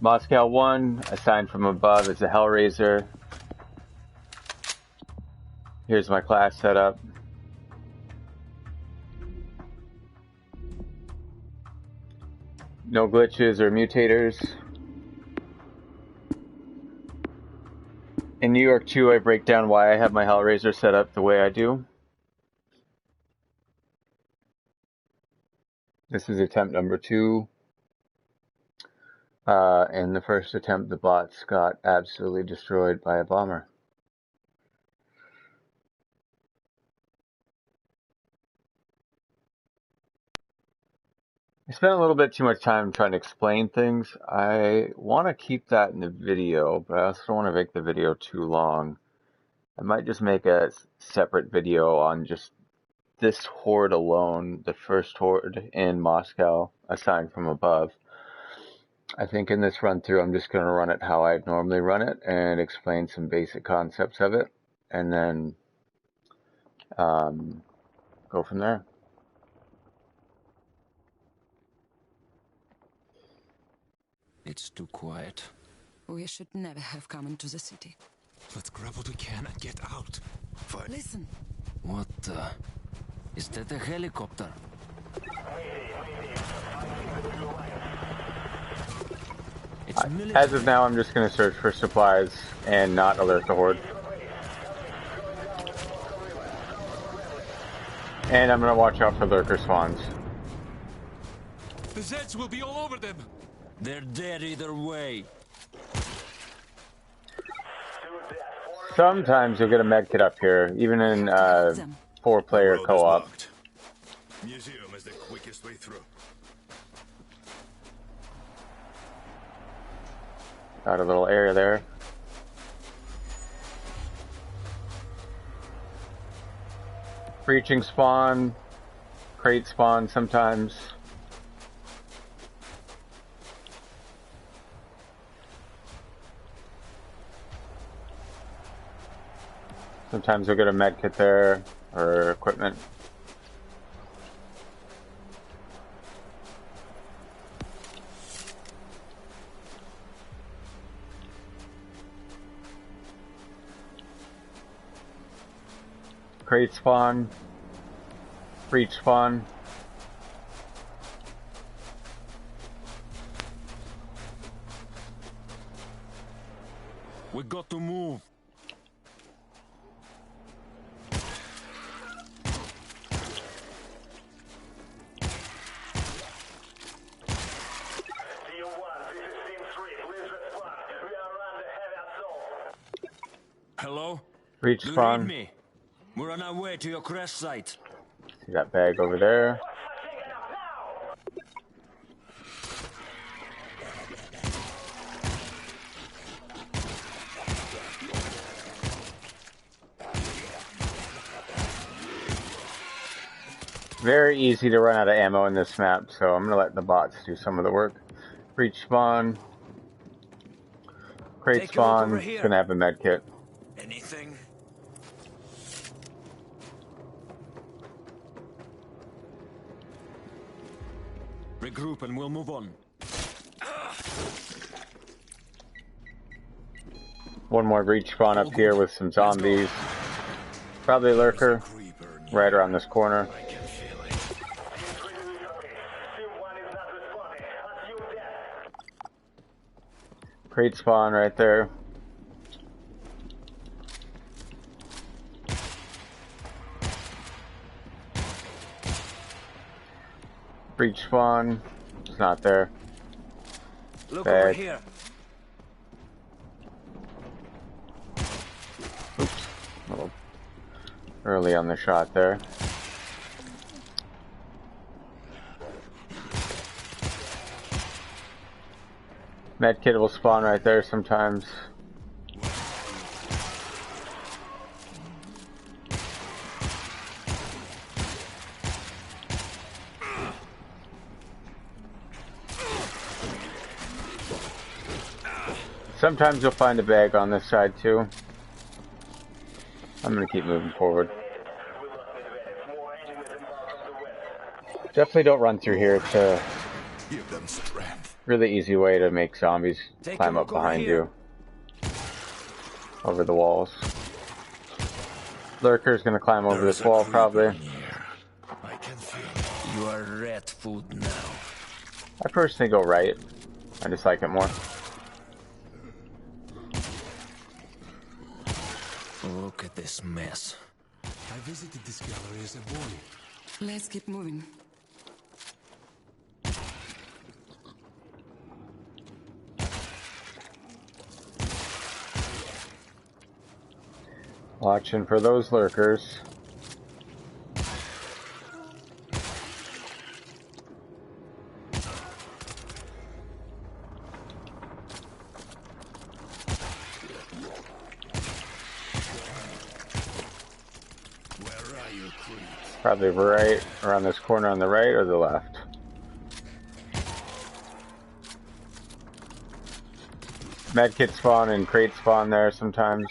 Moscow 1, assigned from above is a Hellraiser. Here's my class setup. No glitches or mutators. In New York 2, I break down why I have my Hellraiser set up the way I do. This is attempt number 2. In the first attempt, the bots got absolutely destroyed by a bomber. I spent a little bit too much time trying to explain things. I want to keep that in the video, but I also don't want to make the video too long. I might just make a separate video on just this horde alone, the first horde in Moscow, assigned from above. I think in this run through, I'm just going to run it how I'd normally run it and explain some basic concepts of it, and then go from there. It's too quiet. We should never have come into the city. Let's grab what we can and get out. Fine. Listen. What the? Is that a helicopter? As of now, I'm just going to search for supplies and not alert the horde. And I'm going to watch out for lurker spawns. The Zeds will be all over them. They're dead either way. Sometimes you'll get a med kit up here, even in 4-player co-op. Museum is the quickest way through. Got a little area there. Breaching spawn, crate spawn sometimes. Sometimes you'll get a med kit there, or equipment. Crate spawn, breach spawn. We got to move. Hello? Breach spawn. Me? We're on our way to your crash site. See that bag over there. Very easy to run out of ammo in this map, so I'm going to let the bots do some of the work. Breach spawn. Crate spawn. Going to have a med kit. Anything? Regroup and we'll move on. One more breach spawn up here with some zombies. Probably a lurker. Right around this corner. Crate spawn right there. Breach spawn. It's not there. Look Bag. over here. Oops. A little early on the shot there. Medkit will spawn right there sometimes. Sometimes you'll find a bag on this side too. I'm gonna keep moving forward. Definitely don't run through here to give them strength. Really easy way to make zombies Take climb a up look over behind here. you. Over the walls. Lurker's gonna climb over There is this a wall, creeper probably. near. I can feel it. You are rat food now. I personally go right. I just like it more. Look at this mess. I visited this gallery as a boy. Let's keep moving. Watching for those lurkers. Where are you, creep? Probably right around this corner on the right or the left. Medkit spawn and crate spawn there sometimes.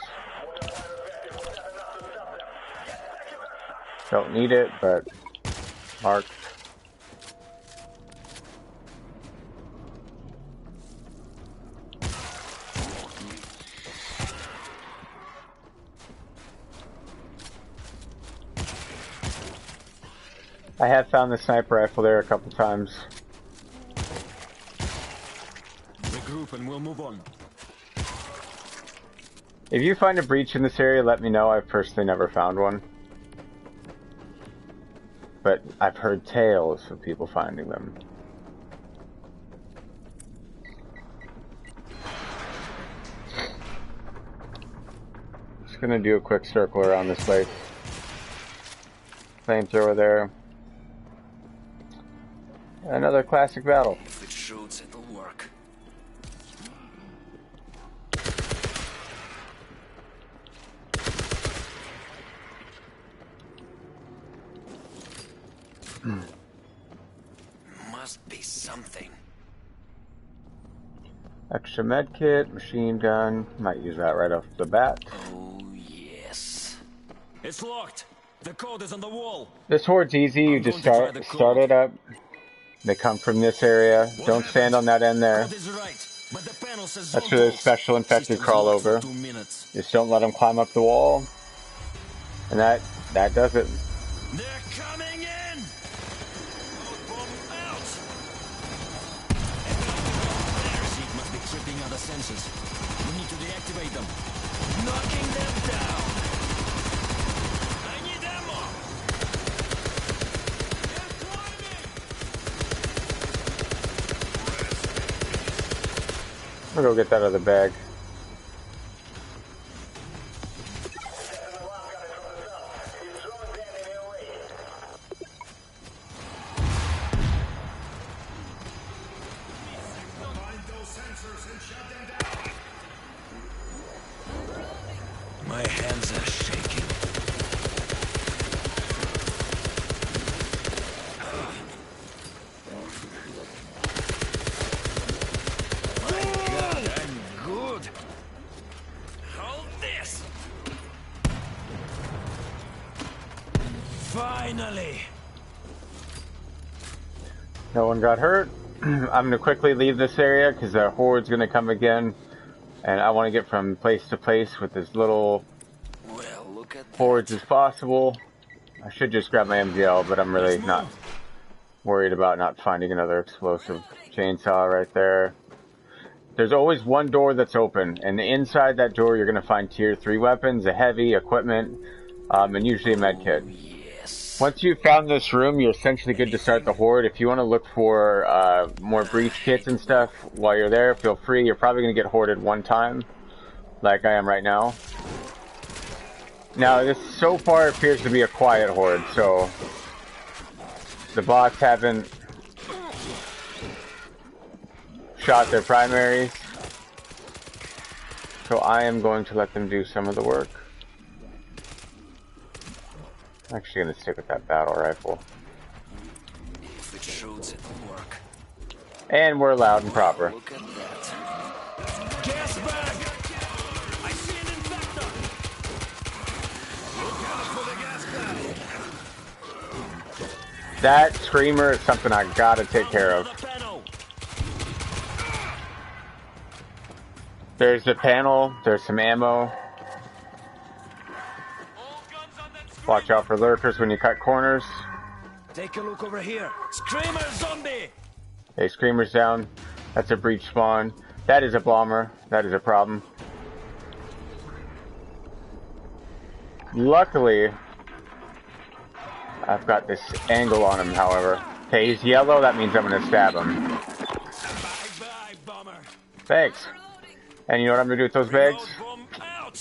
Don't need it, but marked. I have found the sniper rifle there a couple times. Regroup and we'll move on. If you find a breach in this area, let me know. I've personally never found one. But I've heard tales of people finding them. Just gonna do a quick circle around this place. Flamethrower there. Another classic battle. If it shoots, it'll work. Must be something. Extra med kit, machine gun. Might use that right off the bat. Oh, yes. It's locked. The code is on the wall. This horde's easy. You I'm just going to try the start code. it up. They come from this area. Don't stand on that end there. Code is right, but the panel says That's where the Zontos. special infected System's crawl locked for over. 2 minutes. Just don't let them climb up the wall. And that does it. They're coming in! Out! Zeke must be tripping other sensors. We need to deactivate them. Knocking them down! I need ammo! They're climbing! I'll go get that other bag. Find those sensors and shut them down. My hands are shaking. My God, I'm good. Hold this. Finally. No one got hurt. I'm going to quickly leave this area because the horde's going to come again. And I want to get from place to place with as little Well, look at hordes that. as possible. I should just grab my MGL, but I'm really not worried about not finding another explosive chainsaw right there. There's always one door that's open, and inside that door you're going to find tier 3 weapons, a heavy, equipment, and usually a med kit. Yes. Once you've found this room, you're essentially good to start the horde. If you want to look for more breach kits and stuff while you're there, feel free. You're probably going to get horded one time, like I am right now. Now, this so far appears to be a quiet horde, so the bots haven't shot their primaries. So I am going to let them do some of the work. I'm actually going to stick with that battle rifle. If it shoots, it'll work. And we're loud and proper. Look at that. Gas bag! I see an infector! Look out for the gas bag. That screamer is something I gotta take care of. Another panel. There's the panel. There's some ammo. Watch out for lurkers when you cut corners. Take a look over here. Screamer zombie! Okay, screamer's down. That's a breach spawn. That is a bomber. That is a problem. Luckily, I've got this angle on him, however. Okay, he's yellow. That means I'm going to stab him. Bye-bye, bomber. Thanks. And you know what I'm going to do with those bags?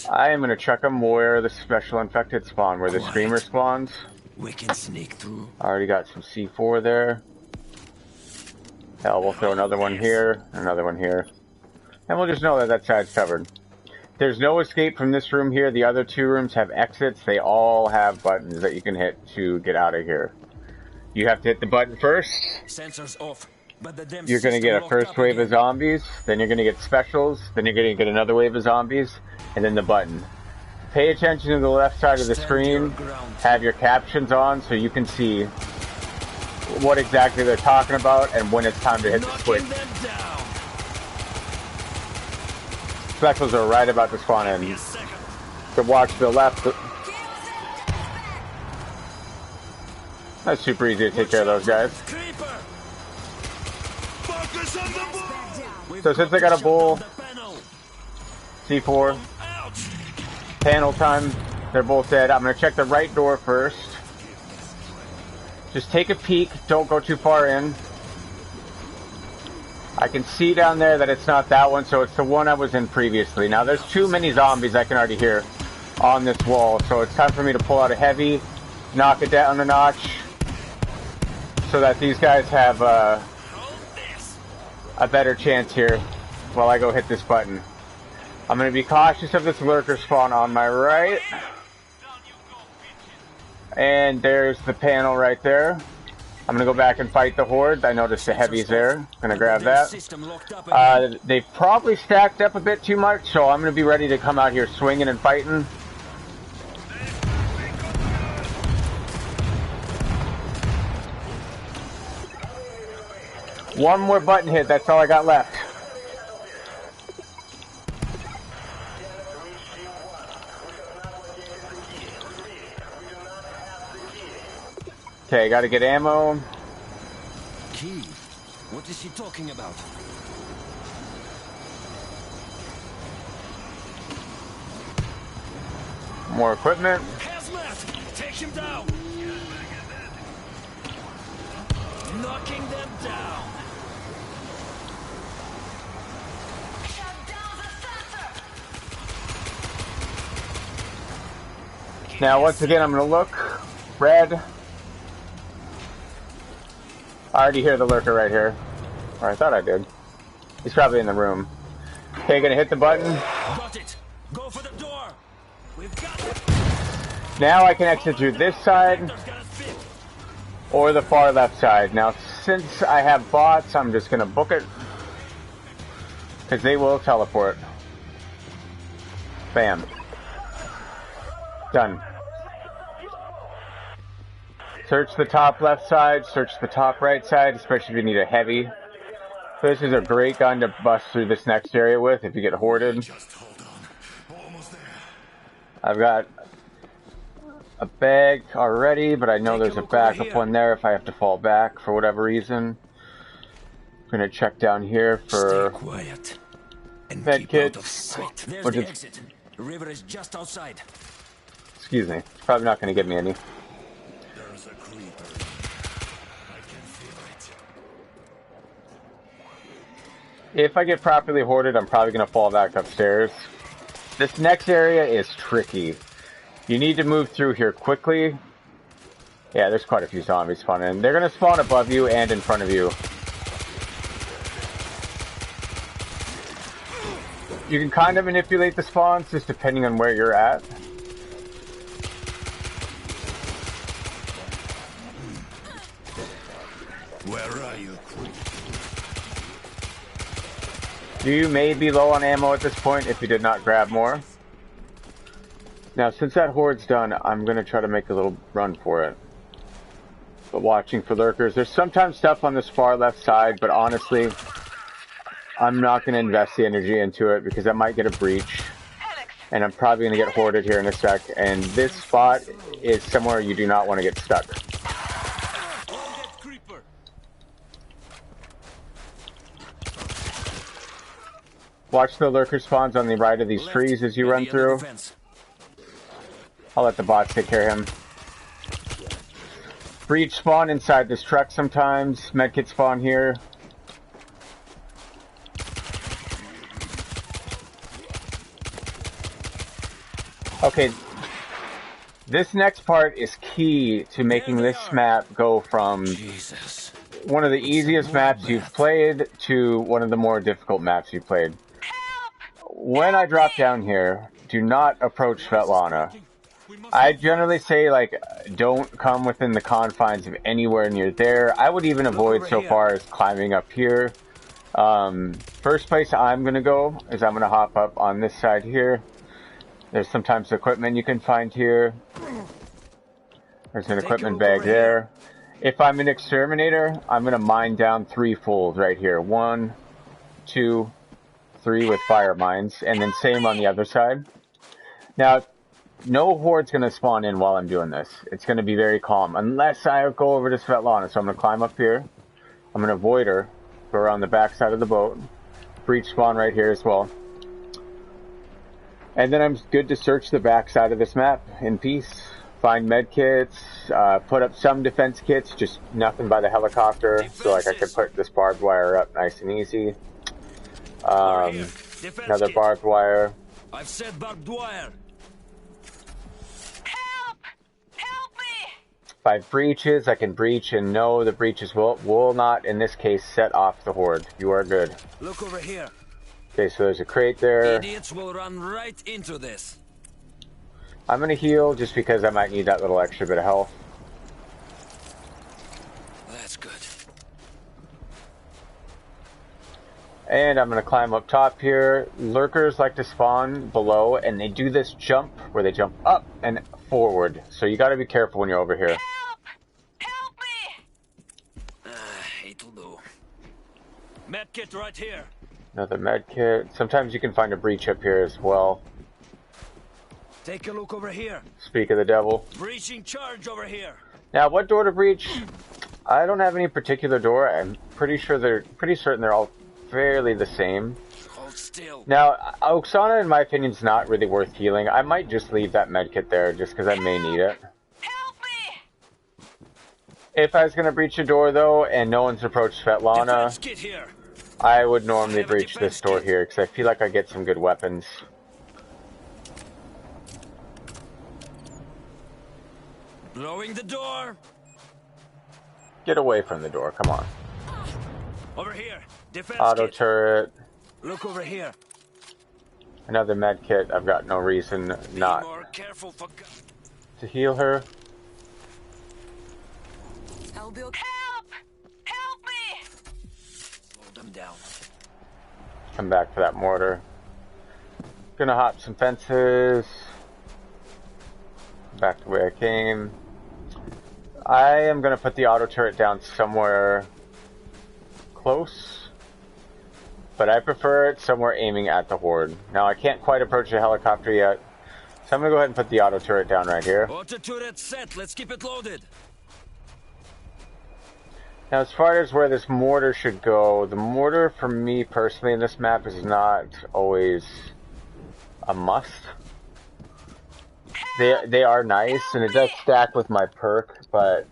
I am going to chuck them where the special infected spawn, where the screamer spawns. We can sneak through. I already got some C4 there. Hell, we'll throw another one here, another one here. And we'll just know that that side's covered. There's no escape from this room here. The other two rooms have exits. They all have buttons that you can hit to get out of here. You have to hit the button first. Sensors off. But the damn You're going to get a first wave of zombies. Then you're going to get specials. Then you're going to get another wave of zombies. And then the button. Pay attention to the left side of the screen. Have your captions on so you can see what exactly they're talking about and when it's time to hit the switch. Specials are right about to spawn in. So watch the left. That's super easy to take care of those guys. So since I got a bull, C4, panel time, they're both dead. I'm going to check the right door first. Just take a peek. Don't go too far in. I can see down there that it's not that one, so it's the one I was in previously. Now, there's too many zombies I can already hear on this wall, so it's time for me to pull out a heavy, knock it down a notch, so that these guys have a better chance here while I go hit this button. I'm going to be cautious of this lurker spawn on my right. And there's the panel right there. I'm going to go back and fight the horde. I noticed the heavies there. Going to grab that. They've probably stacked up a bit too much, so I'm going to be ready to come out here swinging and fighting. One more button hit. That's all I got left. Okay, gotta get ammo. Key? What is she talking about? More equipment. Hazmat! Take him down! Knocking them down! Shut down the sensor! Now, once again, I'm gonna look. Red. I already hear the lurker right here. Or I thought I did. He's probably in the room. Okay, gonna hit the button. Got it! Go for the door! We've got it! Now I can exit through this side or the far left side. Now, since I have bots, I'm just gonna book it because they will teleport. Bam. Done. Search the top left side, search the top right side, especially if you need a heavy. So this is a great gun to bust through this next area with if you get hoarded. Just hold on. Almost there. I've got a bag already, but I know there's a backup one there if I have to fall back for whatever reason. I'm gonna check down here for Stay quiet and med keep out of kits. sight. There's Which the is- exit. The river is just outside. Excuse me. It's probably not gonna give me any. There's a creeper. I can feel it. If I get properly hoarded, I'm probably gonna fall back upstairs. This next area is tricky. You need to move through here quickly. Yeah, there's quite a few zombies spawning. They're gonna spawn above you and in front of you. You can kind of manipulate the spawns just depending on where you're at. Where are you, creep? You may be low on ammo at this point if you did not grab more. Now, since that horde's done, I'm going to try to make a little run for it. But watching for lurkers. There's sometimes stuff on this far left side, but honestly, I'm not going to invest the energy into it because I might get a breach. And I'm probably going to get hoarded here in a sec. And this spot is somewhere you do not want to get stuck. Creeper. Watch the lurker spawns on the right of these trees as you run through. I'll let the bots take care of him. Breach spawn inside this truck sometimes. Medkit spawn here. Okay, this next part is key to making this map go from one of the easiest maps you've played to one of the more difficult maps you've played. When I drop down here, do not approach Svetlana. I generally say, like, don't come within the confines of anywhere near there. I would even avoid so far as climbing up here. First place I'm going to go is I'm going to hop up on this side here. There's sometimes equipment you can find here. There's an equipment bag there. If I'm an exterminator, I'm going to mine down 3 fulls right here. 1, 2, 3 with fire mines. And then same on the other side. Now, no horde's going to spawn in while I'm doing this. It's going to be very calm. Unless I go over to Svetlana. So I'm going to climb up here. I'm going to avoid her. Go around the back side of the boat. Breach spawn right here as well. And then I'm good to search the back side of this map in peace. Find med kits, put up some defense kits, just nothing by the helicopter. So like I could put this barbed wire up nice and easy. Another barbed wire. I've said barbed wire. Help! Help me! If I have breaches, I can breach and know the breaches will not, in this case, set off the horde. You are good. Look over here. Okay, so there's a crate there. Idiots will run right into this. I'm gonna heal just because I might need that little extra bit of health. That's good. And I'm gonna climb up top here. Lurkers like to spawn below, and they do this jump where they jump up and forward. So you gotta be careful when you're over here. Help! Help me! It'll do. Medkit right here. Another med kit. Sometimes you can find a breach up here as well. Take a look over here. Speak of the devil. Breaching charge over here. Now, what door to breach? I don't have any particular door. I'm pretty certain they're all fairly the same. Hold still. Now, Oksana, in my opinion, is not really worth healing. I might just leave that med kit there just because I may need it. Help me! If I was going to breach a door, though, and no one's approached Svetlana, Defense kit here. I would normally breach this door here because I feel like I get some good weapons. Blowing the door. Get away from the door, come on. Over here. Defense Auto kit. turret. Look over here. Another med kit. I've got no reason Be not more careful for to heal her. I'll be okay. Help! Help me! slow them down. Come back for that mortar. Gonna hop some fences. Back to where I came. I am gonna put the auto turret down somewhere close, but I prefer it somewhere aiming at the horde. Now I can't quite approach the helicopter yet, so I'm gonna go ahead and put the auto turret down right here. Auto turret set. Let's keep it loaded. Now as far as where this mortar should go, the mortar for me personally in this map is not always a must. They are nice, and it does stack with my perk, but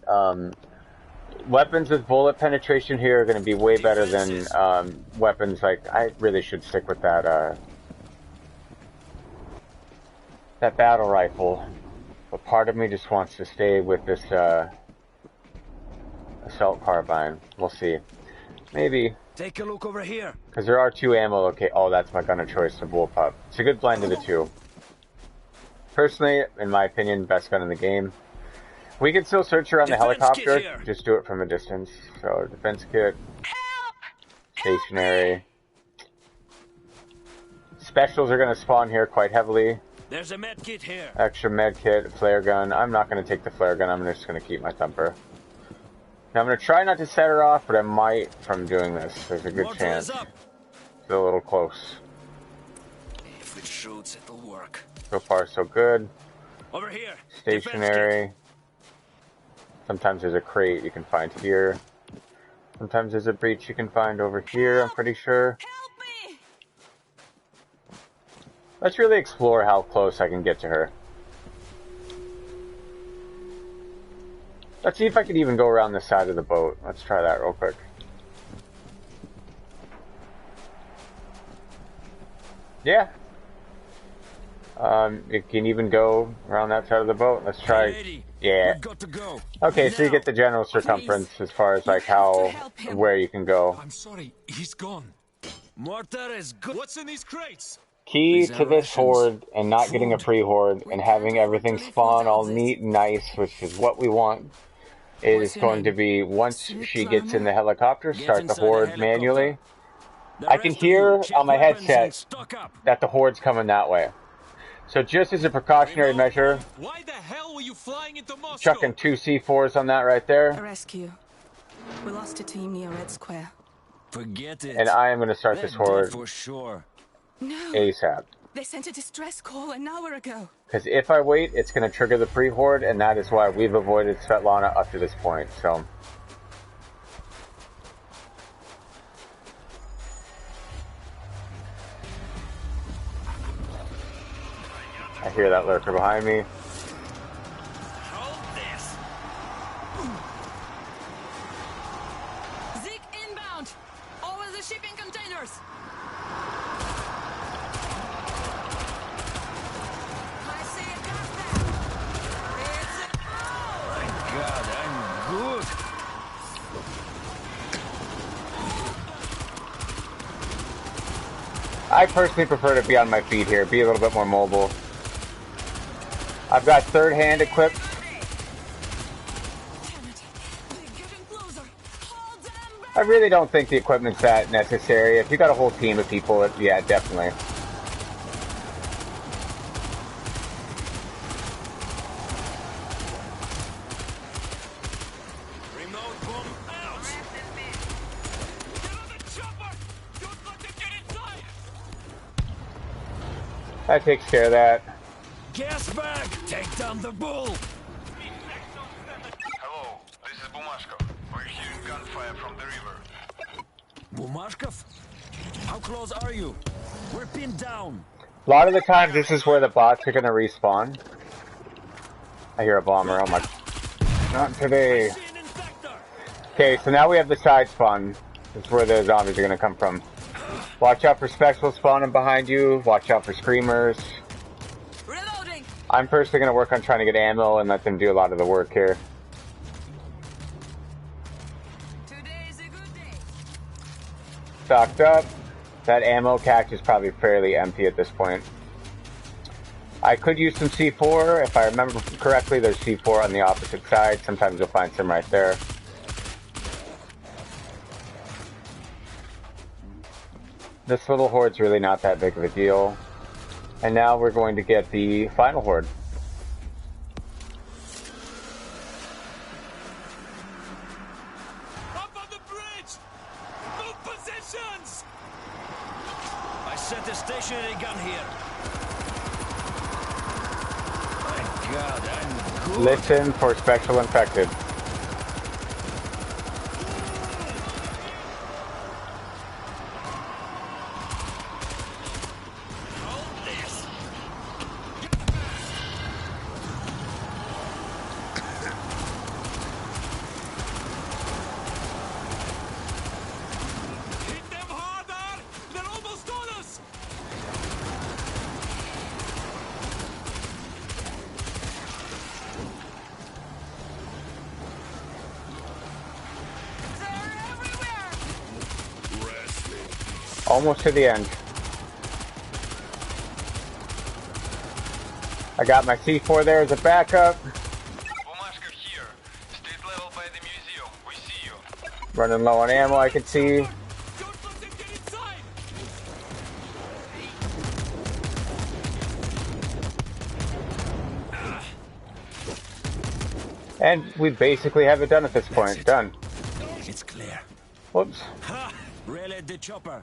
weapons with bullet penetration here are going to be way better than weapons like... I really should stick with that that battle rifle, but part of me just wants to stay with this assault carbine. We'll see. Maybe. Take a look over here. Because there are 2 ammo. Okay, oh, that's my gun of choice, the bullpup. It's a good blend of the 2. Personally, in my opinion, best gun in the game. We can still search around the helicopter, just do it from a distance. So, defense kit, stationary. Specials are going to spawn here quite heavily. There's a med kit here. Extra med kit, flare gun. I'm not going to take the flare gun, I'm just going to keep my thumper. Now, I'm going to try not to set her off, but I might from doing this. There's a good chance. Up. Still a little close. If it shoots, it'll work. So far, so good. Over here. Stationary. Sometimes there's a crate you can find here. Sometimes there's a breach you can find over here, I'm pretty sure. Help me! Let's really explore how close I can get to her. Let's see if I could even go around the side of the boat. Let's try that real quick. Yeah. You can even go around that side of the boat. Let's try. Lady, Yeah. we've got to go. Okay, so you Now. get the general circumference as far as like how, where you can go. I'm sorry, he's gone. Mortar is good. What's in these crates? Key These to are this rations. horde and not getting a Food. pre-horde and having everything spawn all neat and nice, which is what we want, is What's your going to name? be once she gets in the helicopter, Get start the inside the horde helicopter. manually. The I can rest of you, hear check on my weapons headset and stock up. that the horde's coming that way. So just as a precautionary measure, Why the hell were you flying into Moscow? chucking 2 C4s on that right A there, rescue. We lost a team near Red Square. Forget it. and I am going to start They're this dead horde for sure. No! ASAP. They sent a distress call an hour ago. Because if I wait, it's going to trigger the pre-horde, and that is why we've avoided Svetlana up to this point, so... I hear that lurker behind me. Hold this. Zeke inbound! Over the shipping containers! I see a gas there! It's a... My God, I'm good. I personally prefer to be on my feet here, be a little bit more mobile. I've got third hand equipped. Damn it! They're getting closer! Hold them back! I really don't think the equipment's that necessary. If you got a whole team of people, yeah, definitely. Remote bomb out. Get on the chopper! Don't let them get inside! That takes care of that. Gas bag. Take down the bull. Hello, this is Bumashkov. We're hearing gunfire from the river. Bumashkov? How close are you? We're pinned down. A lot of the times, this is where the bots are going to respawn. I hear a bomber. Oh my... Not today. See an infector. Okay, so now we have the side spawn. This is where the zombies are going to come from. Watch out for spectral spawning behind you. Watch out for screamers. Reloading! I'm personally going to work on trying to get ammo and let them do a lot of the work here. Today's a good day. Stocked up. That ammo cache is probably fairly empty at this point. I could use some C4. If I remember correctly, there's C4 on the opposite side. Sometimes you'll find some right there. This little horde's really not that big of a deal. And now we're going to get the final horde. Up on the bridge! Move positions! I set a stationary gun here. My God, I'm good. Listen for spectral infected. Hold this. Hit them harder! They're almost on us! They're everywhere! Almost to the end. I got my C4 there as a backup. Bumashkov here. Street level by the museum. We see you. Running low on ammo, I can see. Don't let them get inside! And we basically have it done at this point. Done. It's clear. Whoops. Ha! Relay the chopper.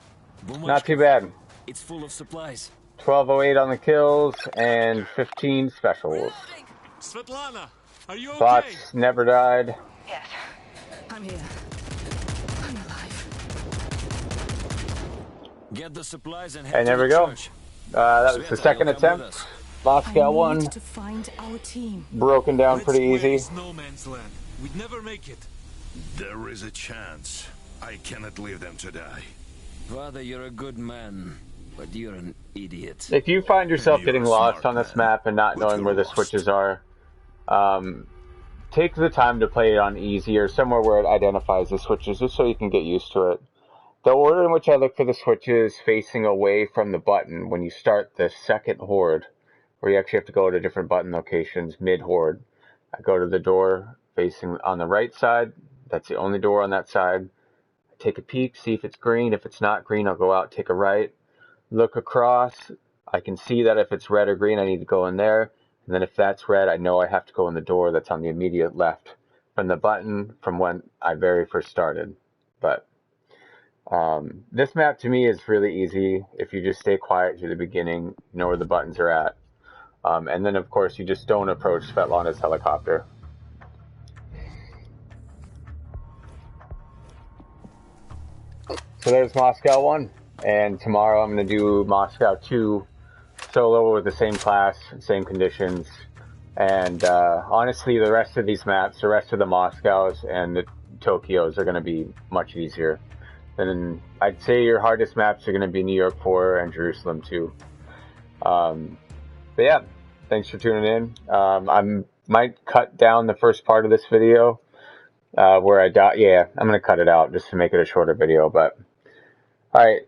Not too Bumashka. bad. It's full of supplies. 1208 on the kills and 15 specials. Reloading. Svetlana, are you okay? Bots never died. Yes. I'm here. I'm alive. Get the supplies and head And to there the we go. church. That was the Sveta, you'll second come with attempt. us. I Moscow need 1. to find our team. Broken down Red pretty Square easy. is no man's land. We'd never make it. There is a chance. I cannot leave them to die. Father, you're a good man, but you're an idiot. If you find yourself You're getting a lost smart on this man, map and not but knowing where you're the lost. switches are, take the time to play it on easy or somewhere where it identifies the switches just so you can get used to it. The order in which I look for the switches facing away from the button when you start the second horde, where you actually have to go to different button locations mid-horde. I go to the door facing on the right side. That's the only door on that side. I take a peek, see if it's green. If it's not green, I'll go out, take a right, look across. I can see that if it's red or green, I need to go in there. And then if that's red, I know I have to go in the door that's on the immediate left from the button from when I very first started. But this map to me is really easy. If you just stay quiet through the beginning, you know where the buttons are at. And then, of course, you just don't approach Svetlana's helicopter. So there's Moscow 1. And tomorrow I'm going to do Moscow 2 solo with the same class, same conditions. And honestly, the rest of these maps, the rest of the Moscows and the Tokyos are going to be much easier. And I'd say your hardest maps are going to be New York 4 and Jerusalem 2. But yeah, thanks for tuning in. I might cut down the first part of this video where I die. Yeah, I'm going to cut it out just to make it a shorter video. But all right,